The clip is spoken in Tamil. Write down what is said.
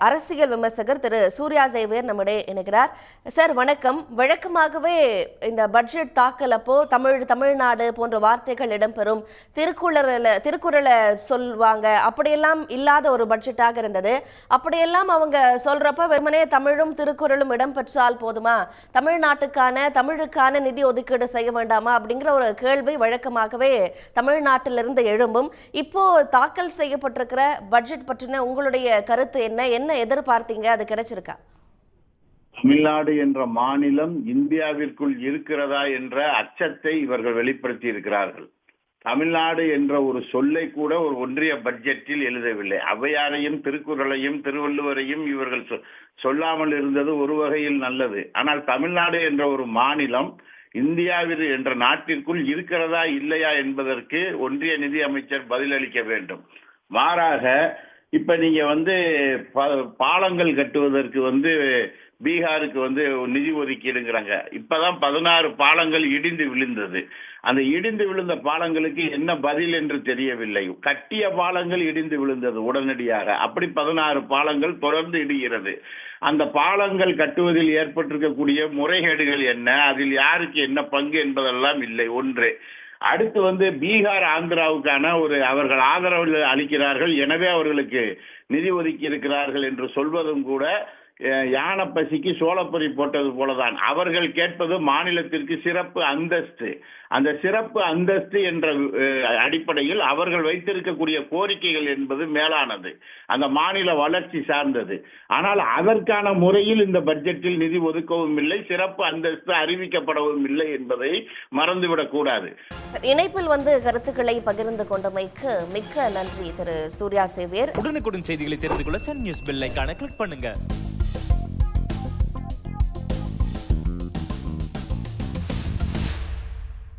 அரசியல் விமர்சகர் திரு சூர்யா சேவியர் நம்முடைய இணைகிறார். சார் வணக்கம். வழக்கமாகவே இந்த பட்ஜெட் தாக்கல் அப்போ தமிழ்நாடு போன்ற வார்த்தைகள் இடம்பெறும், திருக்குறளை சொல்வாங்க. அப்படியெல்லாம் இல்லாத ஒரு பட்ஜெட்டாக இருந்தது. அப்படியெல்லாம் அவங்க சொல்றப்ப வெறுமனே தமிழும் திருக்குறளும் இடம்பெற்றால் போதுமா, தமிழுக்கான நிதி ஒதுக்கீடு செய்ய வேண்டாமா அப்படிங்கிற ஒரு கேள்வி வழக்கமாகவே தமிழ்நாட்டிலிருந்து எழும்பும். இப்போ தாக்கல் செய்யப்பட்டிருக்கிற பட்ஜெட் பற்றின உங்களுடைய கருத்து என்ன எதிர்பார்த்தீங்க? அது கிடைச்சிருக்கா? தமிழ்நாடு என்ற மாநிலம் இந்தியாவிற்குள் இருக்கிறதா என்ற அச்சத்தை இவர்கள் வெளிப்படுத்தி இருக்கிறார்கள். தமிழ்நாடு என்ற ஒரு சொல்லை கூட ஒரு ஒன்றிய பட்ஜெட்டில் எழுதவில்லை. ஔவையாரையும் திருக்குறளையும் திருவள்ளுவரையும் இவர்கள் சொல்லாமல் இருந்தது ஒரு வகையில் நல்லது. ஆனால் தமிழ்நாடு என்ற ஒரு மாநிலம் இந்தியாவில் என்ற நாட்டிற்குள் இருக்கிறதா இல்லையா என்பதற்கு ஒன்றிய நிதி அமைச்சர் பதிலளிக்க வேண்டும். மாறாக இப்ப நீங்க பாலங்கள் கட்டுவதற்கு பீகாருக்கு நிதி ஒதுக்கீடுங்கிறாங்க. இப்பதான் 16 பாலங்கள் இடிந்து விழுந்தது. அந்த இடிந்து விழுந்த பாலங்களுக்கு என்ன பதில் என்று தெரியவில்லை. கட்டிய பாலங்கள் இடிந்து விழுந்தது உடனடியாக. அப்படி 16 பாலங்கள் தொடர்ந்து இடுகிறது. அந்த பாலங்கள் கட்டுவதில் ஏற்பட்டிருக்கக்கூடிய முறைகேடுகள் என்ன, அதில் யாருக்கு என்ன பங்கு என்பதெல்லாம் இல்லை. ஒன்று. அடுத்து பீகார் ஆந்திராவுக்கான அவர்கள் ஆதரவு அளிக்கிறார்கள், எனவே அவர்களுக்கு நிதி ஒதுக்கி இருக்கிறார்கள் என்று சொல்வதும் கூட யானை பசிக்கு சோளப்பொரி போட்டது போலதான். அவர்கள் கேட்பது மாநிலத்திற்கு சிறப்பு அந்தஸ்து. அந்த சிறப்பு அந்தஸ்து என்ற அடிப்படையில் அவர்கள் வைத்திருக்கக்கூடிய கோரிக்கைகள் என்பது மேலானது, அந்த மாநில வளர்ச்சி சார்ந்தது. ஆனால் அதற்கான முறையில் இந்த பட்ஜெட்டில் நிதி ஒதுக்கவும் இல்லை, சிறப்பு அந்தஸ்து அறிவிக்கப்படவும் இல்லை என்பதை மறந்துவிடக் கூடாது. இணைப்பில் கருத்துக்களை பகிர்ந்து கொண்டமைக்கு மிக்க நன்றி திரு சூர்யா சேவியர். உடனுக்குடன் செய்திகளை தெரிந்து கொள்ள சன் நியூஸ் பெல் ஐகானை கிளிக் பண்ணுங்க.